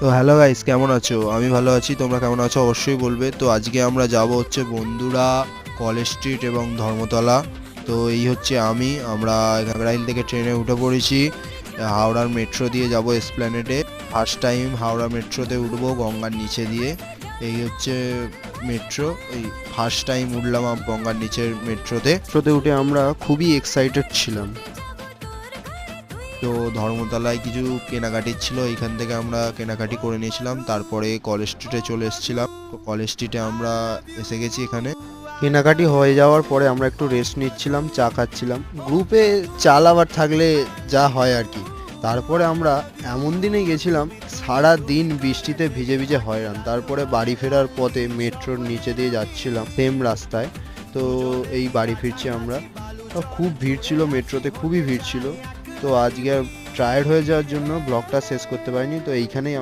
তো hello guys, কেমন আছো? আমি ভালো আছি, তোমরা কেমন আছো অবশ্যই বলবে। তো আজকে আমরা যাব হচ্ছে বন্ধুরা, কলেজ স্ট্রিট এবং ধর্মতলা। তো এই হচ্ছে আমরা ঘাগড়াইল থেকে ট্রেনে উঠে পড়েছি। হাওড়ার মেট্রো দিয়ে যাব এসপ্ল্যানেডে। ফার্স্ট টাইম হাওড়া মেট্রোতে উঠবো গঙ্গার নিচে দিয়ে। এই হচ্ছে মেট্রো। এই ফার্স্ট টাইম উঠলাম গঙ্গার নিচের মেট্রোতে উঠে আমরা খুবই এক্সাইটেড ছিলাম। তো ধর্মতলায় কিছু কেনাকাটির ছিল, এইখান থেকে আমরা কেনাকাটি করে নিয়েছিলাম। তারপরে কলেজ স্ট্রিটে চলে এসেছিলাম। তো কলেজ স্ট্রিটে আমরা এসে গেছি। এখানে কেনাকাটি হয়ে যাওয়ার পরে আমরা একটু রেস্ট নিচ্ছিলাম, চা খাচ্ছিলাম। গ্রুপে চা লাভার থাকলে যা হয় আর কি। তারপরে আমরা এমন দিনে গেছিলাম, সারা দিন বৃষ্টিতে ভিজে ভিজে হয়রান। তারপরে বাড়ি ফেরার পথে মেট্রোর নিচে দিয়ে যাচ্ছিলাম সেম রাস্তায়। তো এই বাড়ি ফিরছি আমরা। খুব ভিড় ছিল মেট্রোতে, খুবই ভিড় ছিল। তো আজকে টায়ার্ড হয়ে যাওয়ার জন্য ব্লগটা শেষ করতে পারিনি। তো এইখানেই